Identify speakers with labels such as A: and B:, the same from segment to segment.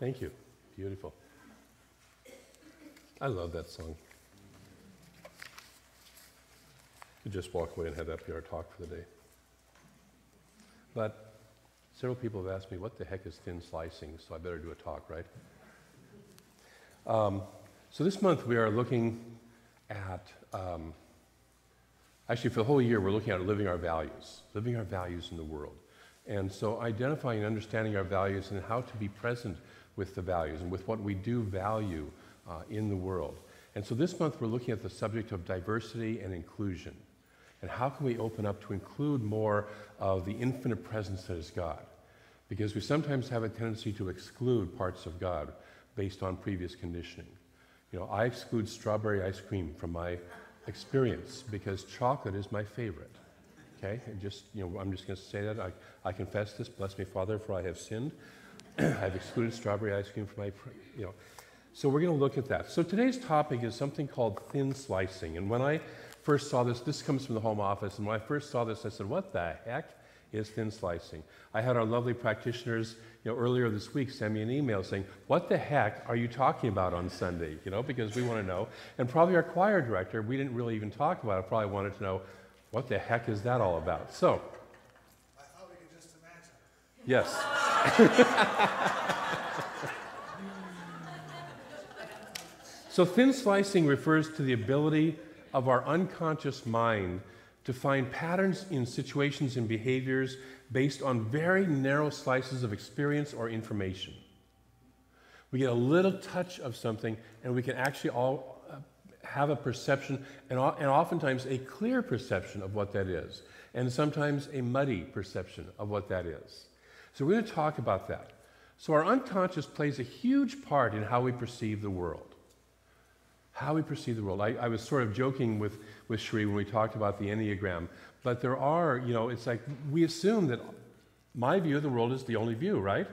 A: Thank you. Beautiful. I love that song. You just walk away and have that be our talk for the day. But several people have asked me, what the heck is thin slicing? So I better do a talk, right? So this month we are looking at, actually for the whole year we're looking at living our values in the world. And so identifying and understanding our values and how to be present with the values and with what we do value in the world. And so this month we're looking at the subject of diversity and inclusion. And how can we open up to include more of the infinite presence that is God? Because we sometimes have a tendency to exclude parts of God based on previous conditioning. You know, I exclude strawberry ice cream from my experience because chocolate is my favorite. Okay? And just, you know, I'm just going to say that. I confess this. Bless me, Father, for I have sinned. I've excluded strawberry ice cream from my, you know. So we're going to look at that. So today's topic is something called thin slicing. And when I first saw this comes from the home office, and when I first saw this, I said, what the heck is thin slicing? I had our lovely practitioners, you know, earlier this week send me an email saying, what the heck are you talking about on Sunday? You know, because we want to know. And probably our choir director, we didn't really even talk about it, probably wanted to know, what the heck is that all about? So,
B: I thought we could just imagine.
A: Yes. So thin slicing refers to the ability of our unconscious mind to find patterns in situations and behaviors based on very narrow slices of experience or information. We get a little touch of something and we can actually all have a perception and oftentimes a clear perception of what that is, and sometimes a muddy perception of what that is. So we're going to talk about that. So our unconscious plays a huge part in how we perceive the world. How we perceive the world. I was sort of joking with Sheree when we talked about the Enneagram, but there are, you know, it's like we assume that my view of the world is the only view, right?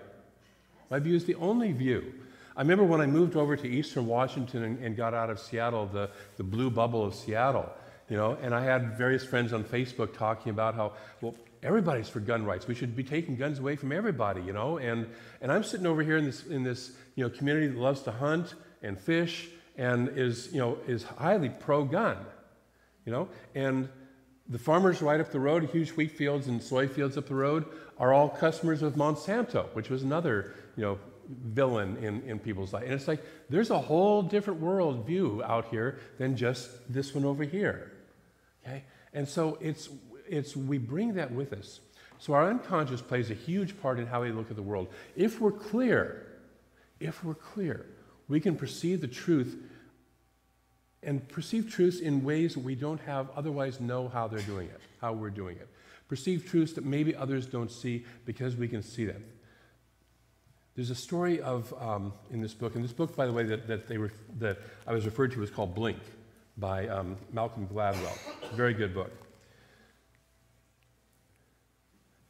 A: My view is the only view. I remember when I moved over to Eastern Washington and got out of Seattle, the blue bubble of Seattle, you know, and I had various friends on Facebook talking about how, well, everybody's for gun rights. We should be taking guns away from everybody, you know, and I'm sitting over here in this you know, community that loves to hunt and fish and is highly pro-gun, you know, and the farmers right up the road, huge wheat fields and soy fields up the road, are all customers of Monsanto, which was another, you know, villain in people's life. And it's like, there's a whole different world view out here than just this one over here, okay? And so we bring that with us. So our unconscious plays a huge part in how we look at the world. If we're clear, we can perceive the truth and perceive truths in ways that we don't otherwise know how they're doing it, how we're doing it. Perceive truths that maybe others don't see because we can see them. There's a story of, in this book, and this book, by the way, that I was referred to is called Blink by Malcolm Gladwell. Very good book.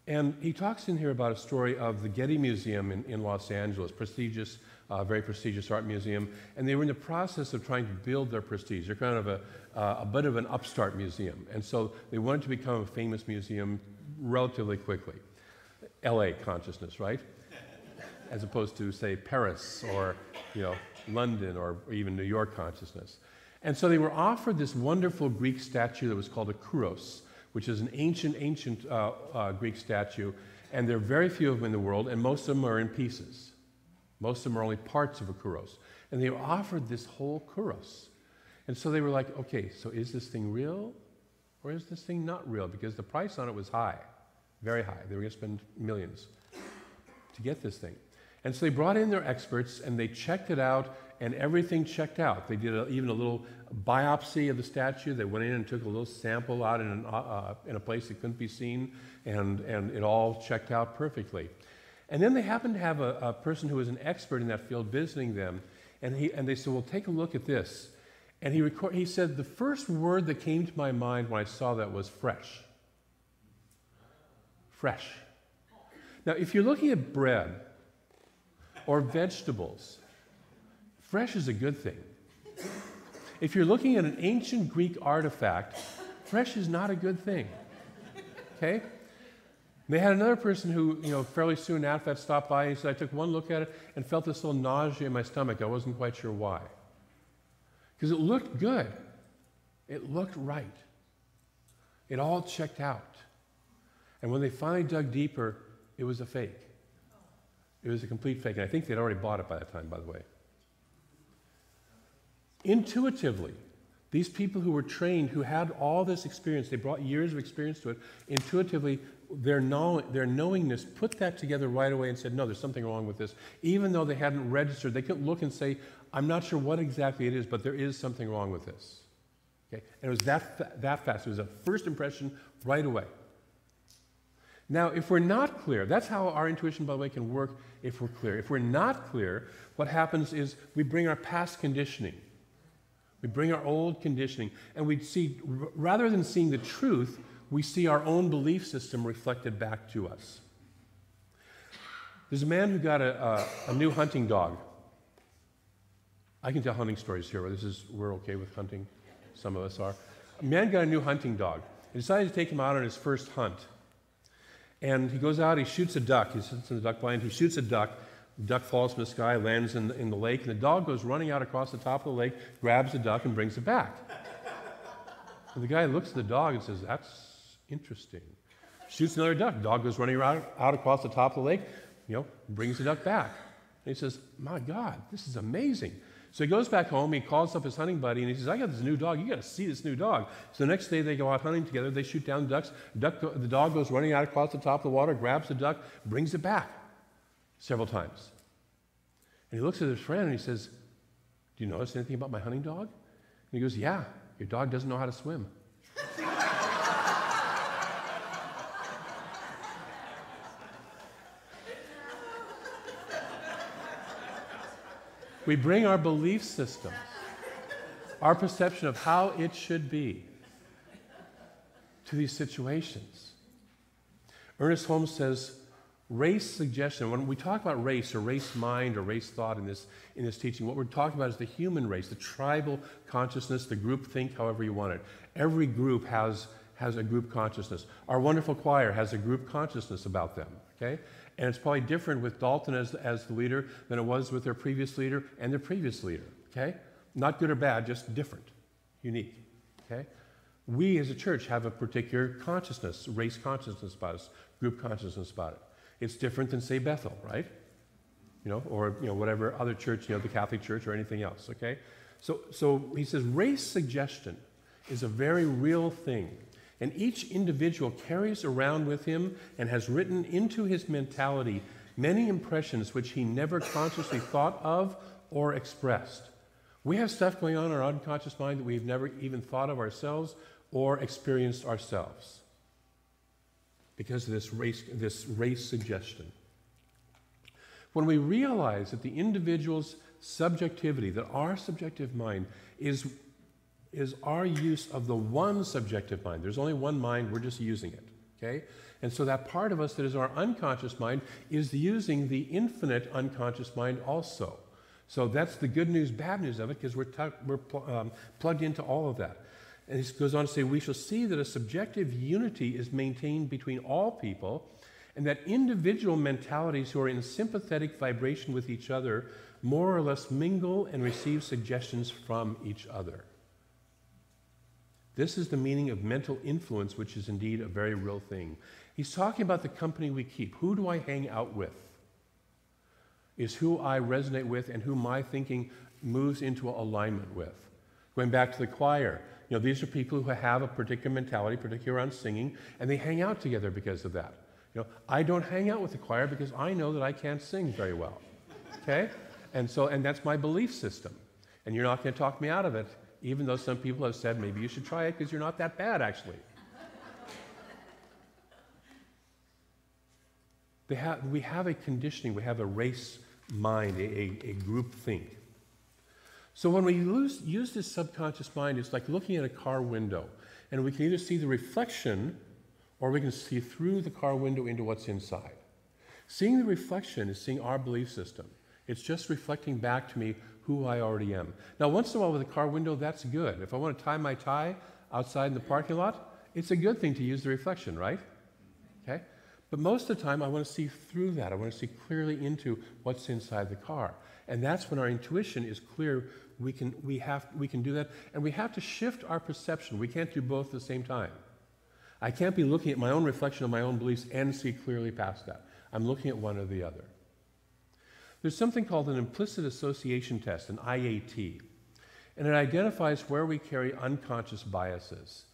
A: And he talks in here about a story of the Getty Museum in Los Angeles, prestigious, very prestigious art museum, and they were in the process of trying to build their prestige. They're kind of a bit of an upstart museum, and so they wanted to become a famous museum relatively quickly. LA consciousness, right? As opposed to, say, Paris or, you know, London or even New York consciousness. And so they were offered this wonderful Greek statue that was called a kouros, which is an ancient Greek statue, and there are very few of them in the world, and most of them are in pieces. Most of them are only parts of a kouros. And they were offered this whole kouros. And so they were like, okay, so is this thing real or is this thing not real? Because the price on it was high, very high. They were going to spend millions to get this thing. And so they brought in their experts and they checked it out, and everything checked out. They did even a little biopsy of the statue. They went in and took a little sample out in a place that couldn't be seen, and it all checked out perfectly. And then they happened to have a person who was an expert in that field visiting them, and they said, well, take a look at this. And he said, the first word that came to my mind when I saw that was fresh. Fresh. Now, if you're looking at bread or vegetables, fresh is a good thing. If you're looking at an ancient Greek artifact, fresh is not a good thing. Okay? And they had another person who, fairly soon after that stopped by, and he said, I took one look at it and felt this little nausea in my stomach. I wasn't quite sure why. Because it looked good. It looked right. It all checked out. And when they finally dug deeper, it was a fake. It was a complete fake. And I think they'd already bought it by that time, by the way. Intuitively, these people who were trained, who had all this experience, they brought years of experience to it, intuitively, their knowingness put that together right away and said, no, there's something wrong with this. Even though they hadn't registered, they couldn't look and say, I'm not sure what exactly it is, but there is something wrong with this. Okay? And it was that fast. It was a first impression right away. Now, if we're not clear, that's how our intuition, by the way, can work if we're clear. If we're not clear, what happens is we bring our past conditioning. We bring our old conditioning, and we see, rather than seeing the truth, we see our own belief system reflected back to us. There's a man who got a new hunting dog. I can tell hunting stories here. We're okay with hunting. Some of us are. A man got a new hunting dog. He decided to take him out on his first hunt. And he goes out, he shoots a duck. He sits in the duck blind, he shoots a duck. The duck falls from the sky, lands in the lake, and the dog goes running out across the top of the lake, grabs the duck, and brings it back. And the guy looks at the dog and says, that's interesting. Shoots another duck. Dog goes running out across the top of the lake, brings the duck back. And he says, my God, this is amazing. So he goes back home, he calls up his hunting buddy, and he says, I got this new dog. You got to see this new dog. So the next day they go out hunting together. They shoot down the ducks. The dog goes running out across the top of the water, grabs the duck, brings it back several times. And he looks at his friend and he says, do you notice anything about my hunting dog? And he goes, yeah, your dog doesn't know how to swim. We bring our belief system, our perception of how it should be, to these situations. Ernest Holmes says, race suggestion, when we talk about race or race mind or race thought in this teaching, what we're talking about is the human race, the tribal consciousness, the group think, however you want it. Every group has a group consciousness. Our wonderful choir has a group consciousness about them, okay? And it's probably different with Dalton as the leader than it was with their previous leader and their previous leader, okay? Not good or bad, just different, unique, okay? We as a church have a particular consciousness, race consciousness about us, group consciousness about it. It's different than, say, Bethel, right? Or whatever other church, the Catholic Church or anything else, okay? So he says race suggestion is a very real thing. And each individual carries around with him and has written into his mentality many impressions which he never consciously thought of or expressed. We have stuff going on in our unconscious mind that we've never even thought of ourselves or experienced ourselves because of this race suggestion. When we realize that the individual's subjectivity, that our subjective mind is our use of the one subjective mind. There's only one mind, we're just using it, okay? And so that part of us that is our unconscious mind is using the infinite unconscious mind also. So that's the good news, bad news of it, because we're plugged into all of that. And he goes on to say, we shall see that a subjective unity is maintained between all people, and that individual mentalities who are in sympathetic vibration with each other more or less mingle and receive suggestions from each other. This is the meaning of mental influence, which is indeed a very real thing. He's talking about the company we keep. Who do I hang out with? Is who I resonate with and who my thinking moves into alignment with. Going back to the choir, these are people who have a particular mentality, particularly around singing, and they hang out together because of that. I don't hang out with the choir because I know that I can't sing very well, okay? And that's my belief system. And you're not going to talk me out of it, even though some people have said maybe you should try it because you're not that bad, actually. We have a conditioning, we have a race mind, a group think. So when we use this subconscious mind, it's like looking at a car window, and we can either see the reflection or we can see through the car window into what's inside. Seeing the reflection is seeing our belief system. It's just reflecting back to me who I already am. Now, once in a while with a car window, that's good. If I want to tie my tie outside in the parking lot, it's a good thing to use the reflection, right? Okay? But most of the time, I want to see through that. I want to see clearly into what's inside the car. And that's when our intuition is clear. We can do that. And we have to shift our perception. We can't do both at the same time. I can't be looking at my own reflection of my own beliefs and see clearly past that. I'm looking at one or the other. There's something called an implicit association test, an IAT. And it identifies where we carry unconscious biases.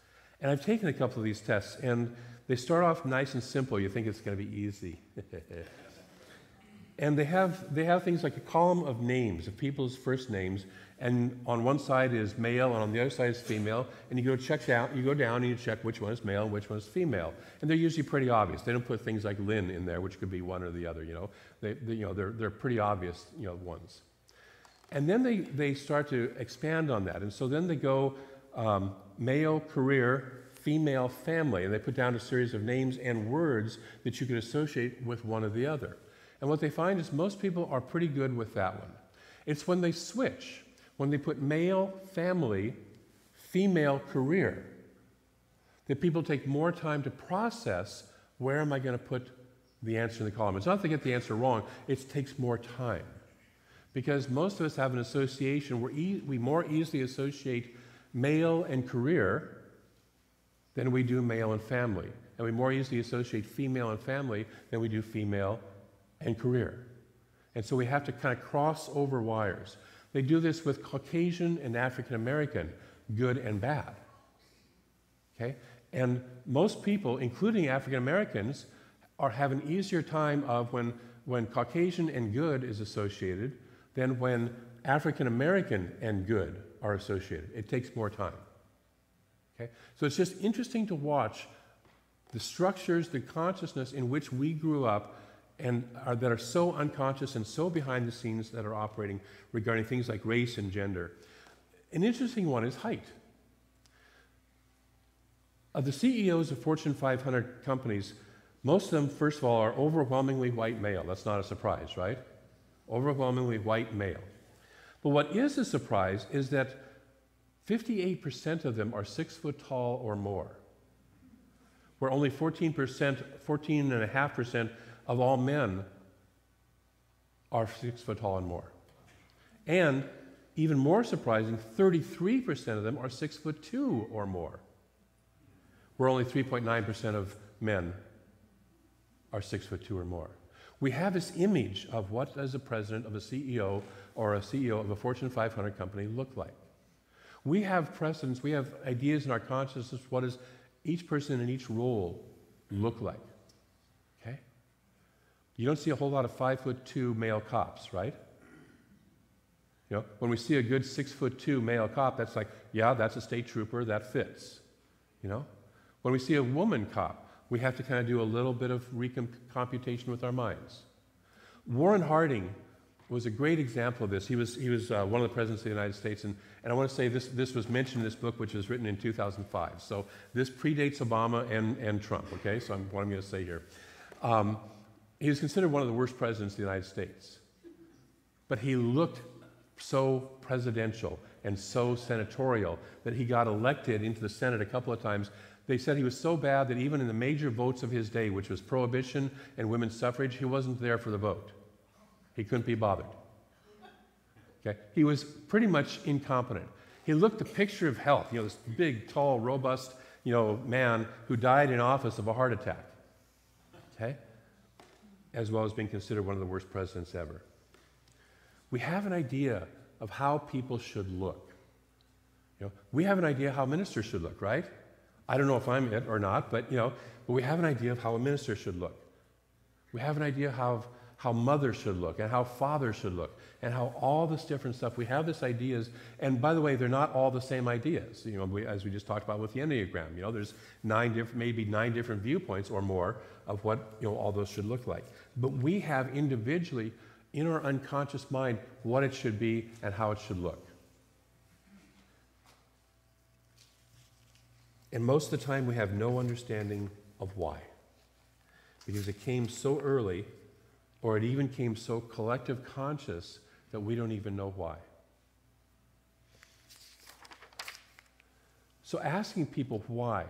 A: And I've taken a couple of these tests, and they start off nice and simple. You think it's going to be easy. And they have things like a column of names, of people's first names, and on one side is male, and on the other side is female, and you go down and you check which one is male and which one is female. And they're usually pretty obvious. They don't put things like Lynn in there, which could be one or the other, They're pretty obvious, ones. And then they start to expand on that. And so then they go male, career, female, family, and they put down a series of names and words that you can associate with one or the other. And what they find is most people are pretty good with that one. It's when they switch, when they put male, family, female, career, that people take more time to process where am I going to put the answer in the column. It's not that they get the answer wrong, it takes more time. Because most of us have an association where we more easily associate male and career than we do male and family. And we more easily associate female and family than we do female and career. And so we have to kind of cross over wires. They do this with Caucasian and African American, good and bad. Okay? And most people, including African Americans, have an easier time of when Caucasian and good is associated than when African American and good are associated. It takes more time. Okay? So it's just interesting to watch the structures, the consciousness in which we grew up and that are so unconscious and so behind the scenes that are operating regarding things like race and gender. An interesting one is height. Of the CEOs of Fortune 500 companies, most of them, first of all, are overwhelmingly white male. That's not a surprise, right? Overwhelmingly white male. But what is a surprise is that 58% of them are 6 foot tall or more, where only 14.5% of all men are 6 foot tall and more. And even more surprising, 33% of them are 6'2" or more, where only 3.9% of men are 6'2" or more. We have this image of what does a president of a CEO or a CEO of a Fortune 500 company look like. We have precedents, we have ideas in our consciousness, what does each person in each role look like? Okay? You don't see a whole lot of 5'2" male cops, right? When we see a good 6'2" male cop, that's like, yeah, that's a state trooper, that fits. When we see a woman cop, we have to kind of do a little bit of recomputation with our minds. Warren Harding was a great example of this. He was one of the presidents of the United States, and I want to say this was mentioned in this book, which was written in 2005. So this predates Obama and Trump, okay? So what I'm going to say here. He was considered one of the worst presidents of the United States. But he looked so presidential and so senatorial that he got elected into the Senate a couple of times. They said he was so bad that even in the major votes of his day, which was prohibition and women's suffrage, he wasn't there for the vote. He couldn't be bothered. Okay? He was pretty much incompetent. He looked the picture of health, this big, tall, robust, man who died in office of a heart attack. Okay? As well as being considered one of the worst presidents ever. We have an idea of how people should look. We have an idea how ministers should look, right? I don't know if I'm it or not, but we have an idea of how a minister should look. We have an idea how mothers should look and how fathers should look and how all this different stuff. We have this ideas, and by the way, they're not all the same ideas. As we just talked about with the Enneagram, there's maybe nine different viewpoints or more of what all those should look like. But we have individually in our unconscious mind what it should be and how it should look. And most of the time we have no understanding of why. Because it came so early, or it even came so collective conscious that we don't even know why. So asking people why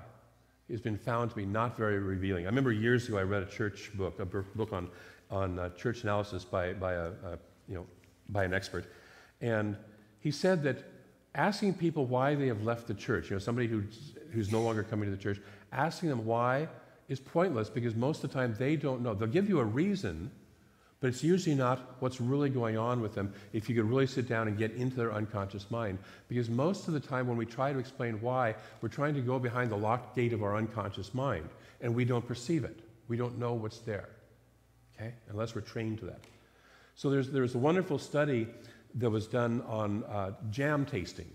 A: has been found to be not very revealing. I remember years ago I read a church book, a book on church analysis by an expert, and he said that asking people why they have left the church, somebody who's no longer coming to the church, asking them why is pointless because most of the time they don't know. They'll give you a reason, but it's usually not what's really going on with them if you could really sit down and get into their unconscious mind. Because most of the time when we try to explain why, we're trying to go behind the locked gate of our unconscious mind, and we don't perceive it. We don't know what's there, okay? Unless we're trained to that. So there's a wonderful study that was done on jam tasting,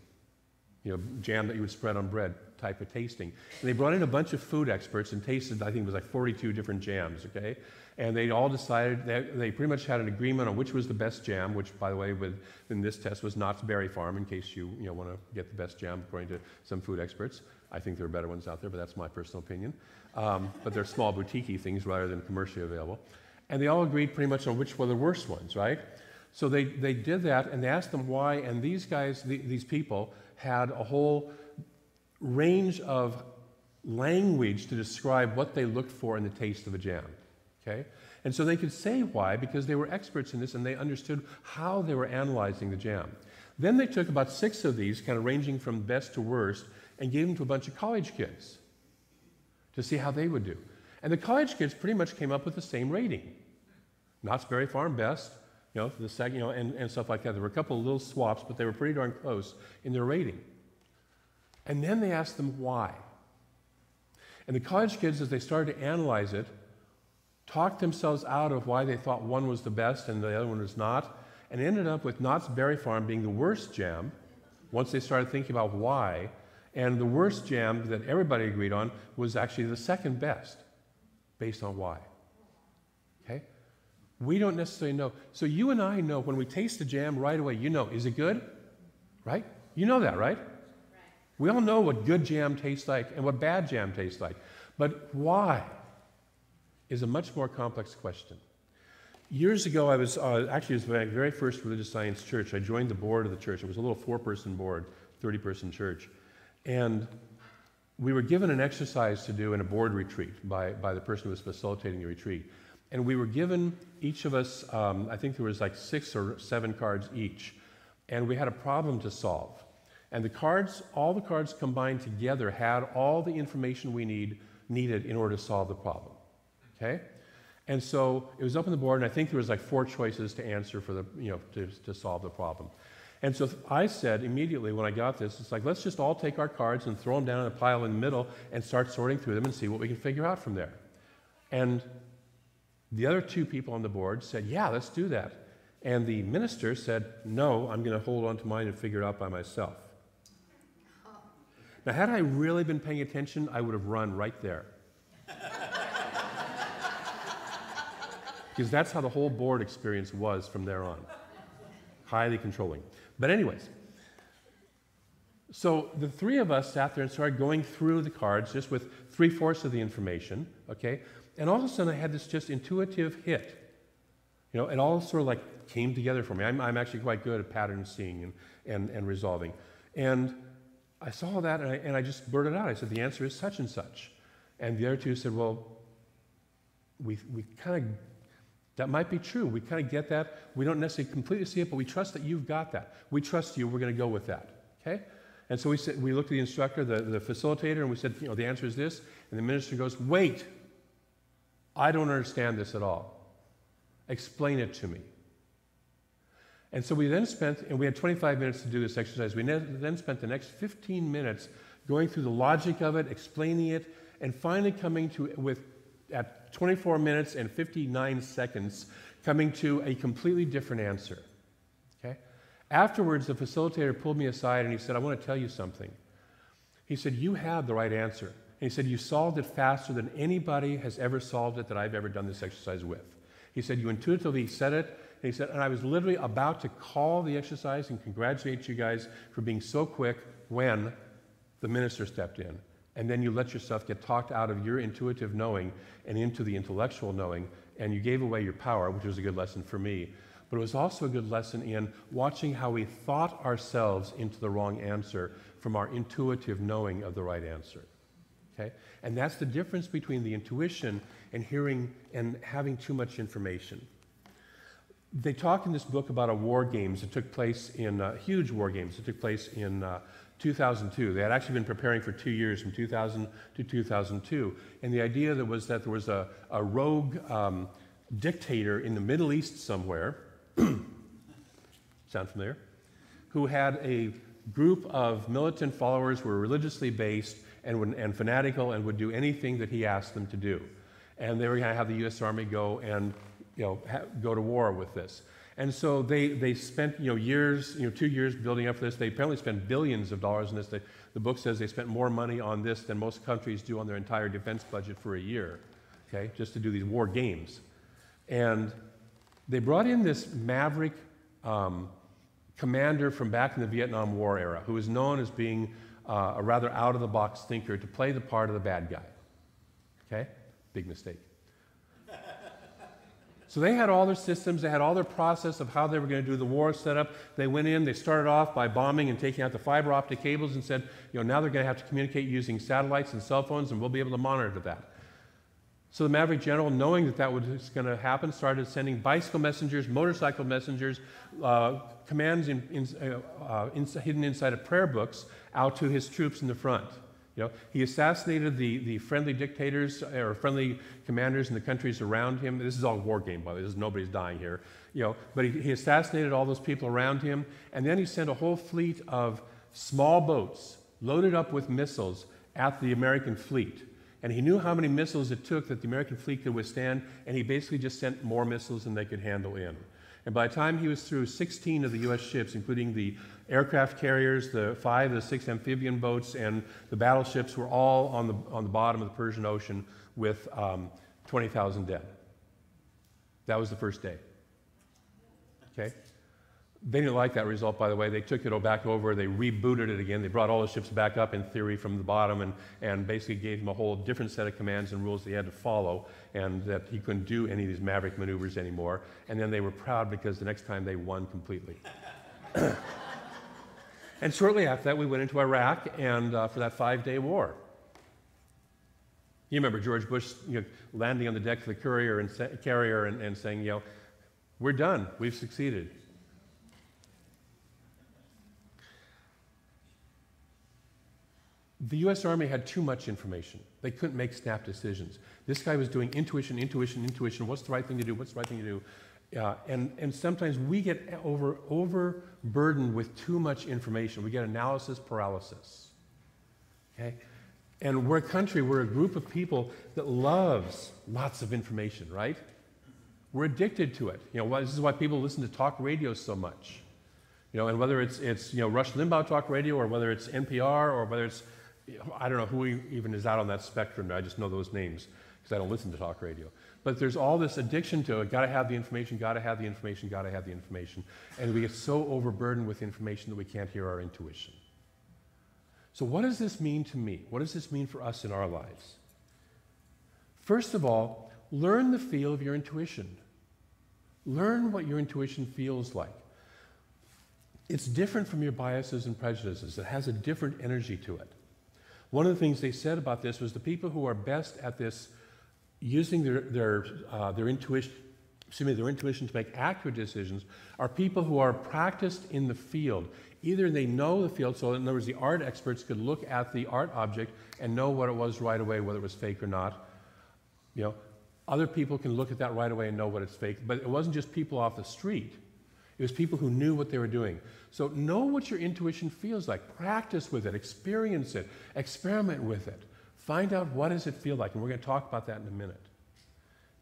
A: jam that you would spread on bread type of tasting. And they brought in a bunch of food experts and tasted, I think it was like 42 different jams, okay? And they all decided, they pretty much had an agreement on which was the best jam, which, by the way, in this test was Knott's Berry Farm, in case you want to get the best jam, according to some food experts. I think there are better ones out there, but that's my personal opinion. But they're small boutique-y things rather than commercially available. And they all agreed pretty much on which were the worst ones, right? So they did that, and they asked them why, and these guys, these people, had a whole range of language to describe what they looked for in the taste of a jam, okay? And so they could say why, because they were experts in this, and they understood how they were analyzing the jam. Then they took about 6 of these, kind of ranging from best to worst, and gave them to a bunch of college kids to see how they would do. And the college kids pretty much came up with the same rating. Knott's Berry Farm best, the second, and stuff like that. There were a couple of little swaps, but they were pretty darn close in their rating. And then they asked them why. And the college kids, as they started to analyze it, talked themselves out of why they thought one was the best and the other one was not, and ended up with Knott's Berry Farm being the worst jam once they started thinking about why, and the worst jam that everybody agreed on was actually the second best, based on why. Okay? We don't necessarily know. So you and I know when we taste the jam right away, is it good? Right? You know that, right? We all know what good jam tastes like and what bad jam tastes like. But why is a much more complex question. Years ago, I was, actually it was my very first religious science church. I joined the board of the church. It was a little 4-person board, 30-person church. And we were given an exercise to do in a board retreat by the person who was facilitating the retreat. And we were given, each of us, I think there was like 6 or 7 cards each. And we had a problem to solve. And the cards, all the cards combined together had all the information we needed in order to solve the problem. Okay? And so it was up on the board, and I think there was like 4 choices to answer for the, to solve the problem. And so I said immediately when I got this, it's like, let's just all take our cards and throw them down in a pile in the middle and start sorting through them and see what we can figure out from there. And the other 2 people on the board said, yeah, let's do that. And the minister said, no, I'm going to hold on to mine and figure it out by myself. Now, had I really been paying attention, I would have run right there. Because that's how the whole board experience was from there on. Highly controlling. But anyways, so the 3 of us sat there and started going through the cards just with 3/4 of the information, okay? And all of a sudden I had this just intuitive hit. It all sort of like came together for me. I'm actually quite good at pattern seeing and resolving. And I saw that and I just blurted out. I said, the answer is such and such. And the other 2 said, well, we kind of, that might be true. We kind of get that. We don't necessarily completely see it, but we trust that you've got that. We trust you. We're going to go with that. Okay? And so we looked at the instructor, the facilitator, and we said, the answer is this. And the minister goes, wait, I don't understand this at all. Explain it to me. And so we then we had 25 minutes to do this exercise. We then spent the next 15 minutes going through the logic of it, explaining it, and finally coming to, at 24 minutes and 59 seconds, coming to a completely different answer. Okay? Afterwards, the facilitator pulled me aside and he said, I want to tell you something. He said, you had the right answer. And he said, you solved it faster than anybody has ever solved it that I've ever done this exercise with. He said, you intuitively said it. And he said, and I was literally about to call the exercise and congratulate you guys for being so quick when the minister stepped in. And then you let yourself get talked out of your intuitive knowing and into the intellectual knowing, and you gave away your power, which was a good lesson for me. But it was also a good lesson in watching how we thought ourselves into the wrong answer from our intuitive knowing of the right answer. Okay? And that's the difference between the intuition and hearing and having too much information. They talk in this book about a war games that took place in, huge war games that took place in 2002. They had actually been preparing for 2 years, from 2000 to 2002. And the idea that was that there was a rogue dictator in the Middle East somewhere, sound familiar? Who had a group of militant followers who were religiously based and fanatical and would do anything that he asked them to do. And they were going to have the U.S. Army go and go to war with this. And so they spent years, 2 years building up this. They apparently spent billions of dollars on this. The book says they spent more money on this than most countries do on their entire defense budget for a year, okay, just to do these war games. And they brought in this maverick commander from back in the Vietnam War era, who was known as being a rather out-of-the-box thinker, to play the part of the bad guy. Okay? Big mistake. So they had all their systems, they had all their process of how they were going to do the war set up. They went in, they started off by bombing and taking out the fiber optic cables and said, now they're going to have to communicate using satellites and cell phones, and we'll be able to monitor that. So the Maverick General, knowing that that was going to happen, started sending bicycle messengers, motorcycle messengers, commands hidden inside of prayer books out to his troops in the front. He assassinated the friendly dictators or friendly commanders in the countries around him. This is all war game, by the way. Nobody's dying here. But he assassinated all those people around him, and then he sent a whole fleet of small boats loaded up with missiles at the American fleet. And he knew how many missiles it took that the American fleet could withstand, and he basically just sent more missiles than they could handle in. And by the time he was through, 16 of the U.S. ships, including the aircraft carriers, the 5 of the 6 amphibian boats, and the battleships, were all on the bottom of the Persian Ocean with 20,000 dead. That was the first day. Okay? They didn't like that result, by the way. They took it back over, they rebooted it again. They brought all the ships back up, in theory, from the bottom and basically gave him a whole different set of commands and rules that he had to follow, and that he couldn't do any of these maverick maneuvers anymore. And then they were proud because the next time they won completely. And shortly after that, we went into Iraq and for that 5-day war. You remember George Bush landing on the deck of the carrier and saying, we're done, we've succeeded. The U.S. Army had too much information. They couldn't make snap decisions. This guy was doing intuition. What's the right thing to do? What's the right thing to do? And sometimes we get overburdened with too much information. We get analysis paralysis. Okay? And we're a group of people that loves lots of information, right? We're addicted to it. This is why people listen to talk radio so much. And whether it's Rush Limbaugh talk radio, or whether it's NPR, or whether it's, I don't know who even is out on that spectrum. I just know those names because I don't listen to talk radio. But there's all this addiction to it. Got to have the information, got to have the information, got to have the information. And we get so overburdened with information that we can't hear our intuition. So what does this mean to me? What does this mean for us in our lives? First of all, learn the feel of your intuition. Learn what your intuition feels like. It's different from your biases and prejudices. It has a different energy to it. One of the things they said about this was the people who are best at this, using their intuition to make accurate decisions, are people who are practiced in the field. Either they know the field, so in other words, the art experts could look at the art object and know what it was right away, whether it was fake or not. Other people can look at that right away and know what it's fake. But it wasn't just people off the street. It was people who knew what they were doing. So know what your intuition feels like. Practice with it. Experience it. Experiment with it. Find out what does it feel like. And we're going to talk about that in a minute.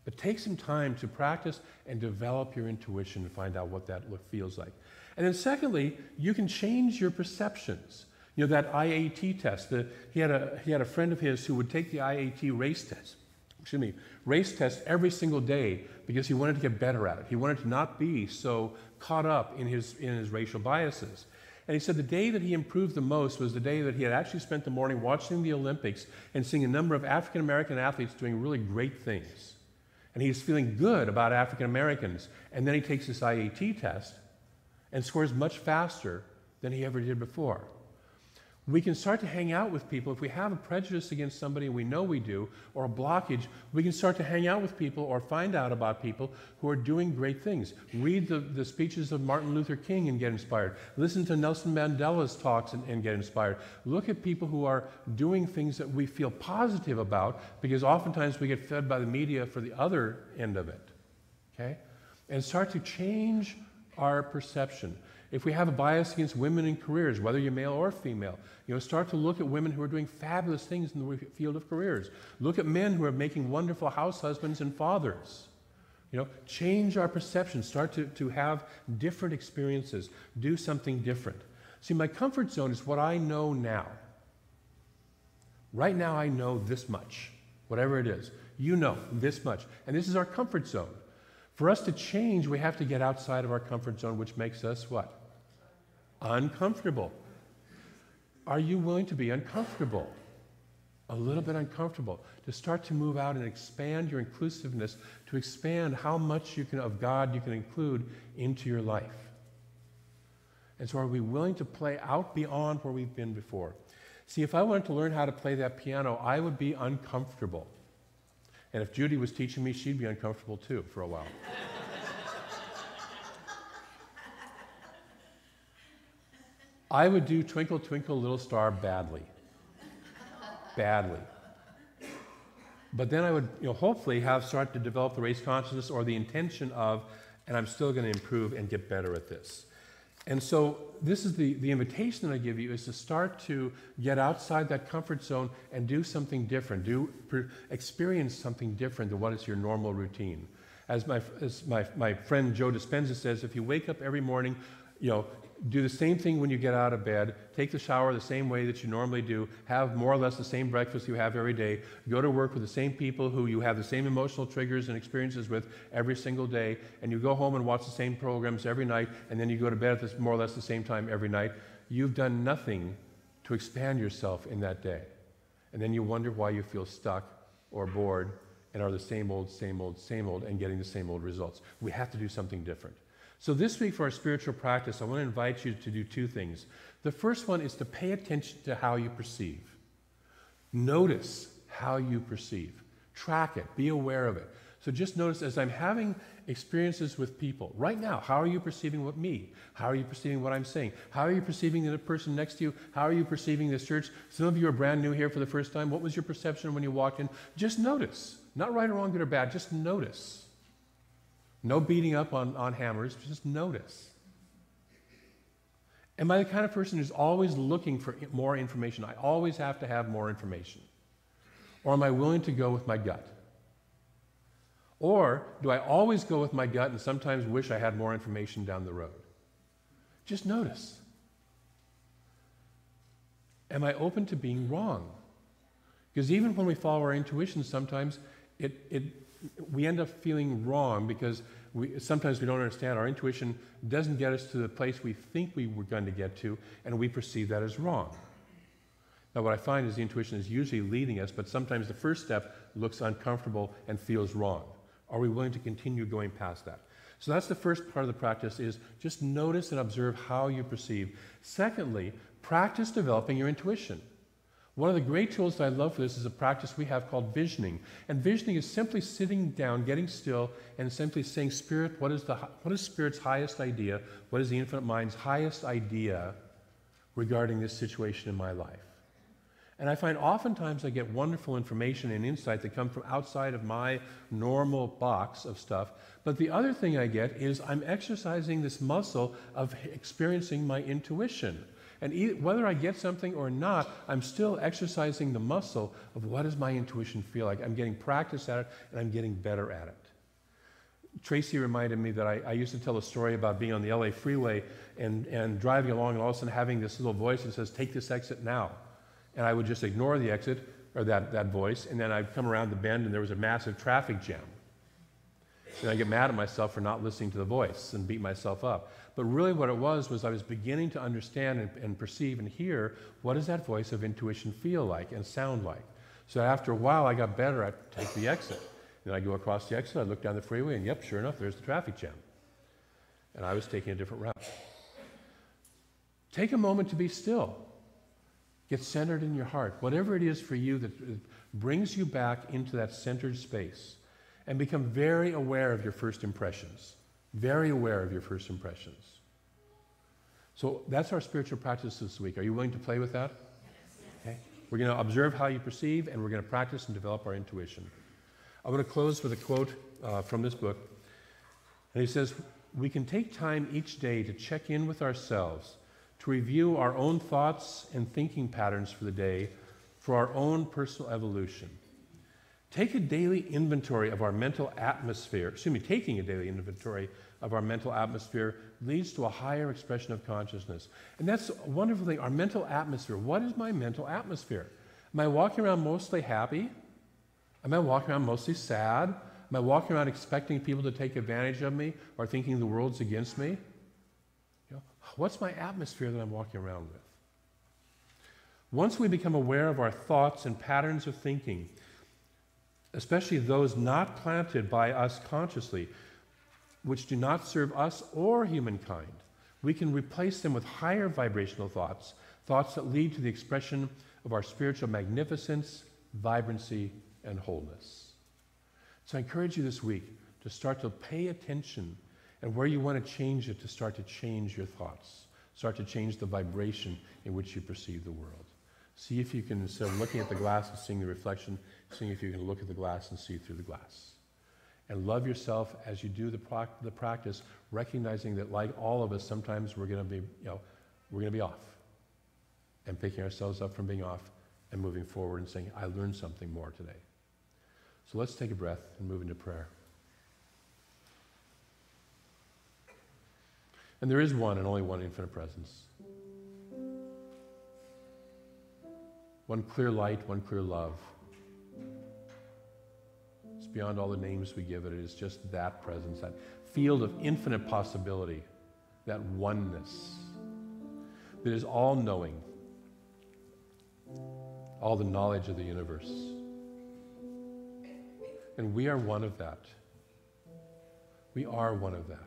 A: But take some time to practice and develop your intuition and find out what that feels like. And then secondly, you can change your perceptions. That IAT test. He had a friend of his who would take the IAT race test every single day because he wanted to get better at it. He wanted to not be so caught up in his racial biases. And he said the day that he improved the most was the day that he had actually spent the morning watching the Olympics and seeing a number of African American athletes doing really great things. And he's feeling good about African Americans. And then he takes this IAT test and scores much faster than he ever did before. We can start to hang out with people. If we have a prejudice against somebody, and we know we do, or a blockage, we can start to hang out with people or find out about people who are doing great things. Read the speeches of Martin Luther King and get inspired. Listen to Nelson Mandela's talks and get inspired. Look at people who are doing things that we feel positive about, because oftentimes we get fed by the media for the other end of it. Okay? And start to change our perception. If we have a bias against women in careers, whether you're male or female, start to look at women who are doing fabulous things in the field of careers. Look at men who are making wonderful house husbands and fathers. Change our perception. Start to have different experiences. Do something different. See, my comfort zone is what I know now. Right now I know this much, whatever it is. You know this much. And this is our comfort zone. For us to change, we have to get outside of our comfort zone, which makes us what? Uncomfortable. Are you willing to be uncomfortable? A little bit uncomfortable. To start to move out and expand your inclusiveness, to expand how much of God you can include into your life. And so are we willing to play out beyond where we've been before? See, if I wanted to learn how to play that piano, I would be uncomfortable. And if Judy was teaching me, she'd be uncomfortable too for a while. I would do Twinkle, Twinkle, Little Star badly. Badly. But then I would hopefully start to develop the race consciousness or the intention of, and I'm still going to improve and get better at this. And so this is the invitation that I give you, is to start to get outside that comfort zone and do something different. Experience something different than what is your normal routine. As my friend Joe Dispenza says, if you wake up every morning, do the same thing when you get out of bed, take the shower the same way that you normally do, have more or less the same breakfast you have every day, go to work with the same people who you have the same emotional triggers and experiences with every single day, and you go home and watch the same programs every night, and then you go to bed at more or less the same time every night, you've done nothing to expand yourself in that day. And then you wonder why you feel stuck or bored and are the same old, and getting the same old results. We have to do something different. So this week for our spiritual practice, I want to invite you to do two things. The first one is to pay attention to how you perceive. Notice how you perceive. Track it. Be aware of it. So just notice as I'm having experiences with people, right now, how are you perceiving me? How are you perceiving what I'm saying? How are you perceiving the person next to you? How are you perceiving this church? Some of you are brand new here for the first time. What was your perception when you walked in? Just notice. Not right or wrong, good or bad. Just notice. No beating up on hammers, just notice. Am I the kind of person who's always looking for more information? I always have to have more information. Or am I willing to go with my gut? Or do I always go with my gut and sometimes wish I had more information down the road? Just notice. Am I open to being wrong? Because even when we follow our intuition, sometimes we end up feeling wrong because sometimes we don't understand. Our intuition doesn't get us to the place we think we were going to get to, and we perceive that as wrong. Now, what I find is the intuition is usually leading us, but sometimes the first step looks uncomfortable and feels wrong. Are we willing to continue going past that? So that's the first part of the practice, is just notice and observe how you perceive. Secondly, practice developing your intuition. One of the great tools that I love for this is a practice we have called visioning. And visioning is simply sitting down, getting still, and simply saying, Spirit, what is Spirit's highest idea? What is the infinite mind's highest idea regarding this situation in my life? And I find oftentimes I get wonderful information and insight that come from outside of my normal box of stuff. But the other thing I get is I'm exercising this muscle of experiencing my intuition. And whether I get something or not, I'm still exercising the muscle of what does my intuition feel like. I'm getting practice at it, and I'm getting better at it. Tracy reminded me that I used to tell a story about being on the LA freeway and driving along, and all of a sudden having this little voice that says, take this exit now. And I would just ignore the exit, or that voice, and then I'd come around the bend, and there was a massive traffic jam. And I get mad at myself for not listening to the voice and beat myself up. But really what it was I was beginning to understand and perceive and hear, what does that voice of intuition feel like and sound like? So after a while, I got better at take the exit. Then I go across the exit, I look down the freeway, and yep, sure enough, there's the traffic jam. And I was taking a different route. Take a moment to be still. Get centered in your heart. Whatever it is for you that brings you back into that centered space, and become very aware of your first impressions. Very aware of your first impressions. So that's our spiritual practice this week. Are you willing to play with that? Okay. We're going to observe how you perceive, and we're going to practice and develop our intuition. I'm going to close with a quote from this book. And he says, "We can take time each day to check in with ourselves, to review our own thoughts and thinking patterns for the day, for our own personal evolution. Take a daily inventory of our mental atmosphere. Taking a daily inventory of our mental atmosphere leads to a higher expression of consciousness." And that's a wonderful thing, our mental atmosphere. What is my mental atmosphere? Am I walking around mostly happy? Am I walking around mostly sad? Am I walking around expecting people to take advantage of me or thinking the world's against me? What's my atmosphere that I'm walking around with? Once we become aware of our thoughts and patterns of thinking, especially those not planted by us consciously, which do not serve us or humankind, we can replace them with higher vibrational thoughts, thoughts that lead to the expression of our spiritual magnificence, vibrancy, and wholeness. So I encourage you this week to start to pay attention, and where you want to change it, to start to change your thoughts, start to change the vibration in which you perceive the world. See if you can, instead of looking at the glass and seeing the reflection, see if you can look at the glass and see through the glass. And love yourself as you do the practice, recognizing that, like all of us, sometimes we're going to be off, and picking ourselves up from being off and moving forward and saying, I learned something more today. So let's take a breath and move into prayer. And there is one and only one infinite presence. One clear light, one clear love. It's beyond all the names we give it. It is just that presence, that field of infinite possibility, that oneness that is all-knowing, all the knowledge of the universe. And we are one of that. We are one of that.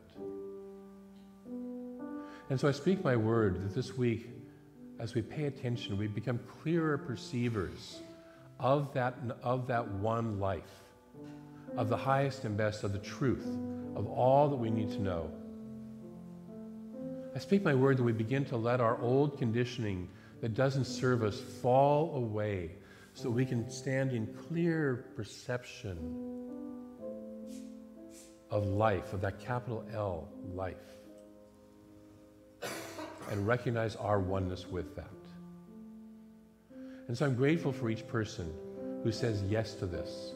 A: And so I speak my word that this week, as we pay attention, we become clearer perceivers of that one life, of the highest and best, of the truth, of all that we need to know. I speak my word that we begin to let our old conditioning that doesn't serve us fall away, so that we can stand in clear perception of life, of that capital L, life, and recognize our oneness with that. And so I'm grateful for each person who says yes to this.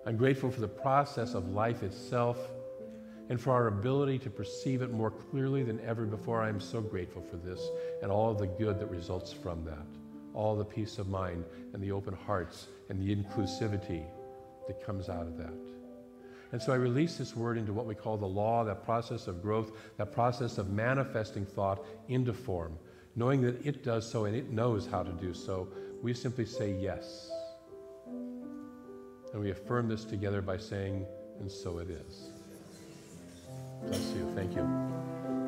A: I'm grateful for the process of life itself and for our ability to perceive it more clearly than ever before. I'm so grateful for this and all of the good that results from that, all the peace of mind and the open hearts and the inclusivity that comes out of that. And so I release this word into what we call the law, that process of growth, that process of manifesting thought into form, knowing that it does so and it knows how to do so. We simply say yes. And we affirm this together by saying, and so it is. Bless you. Thank you.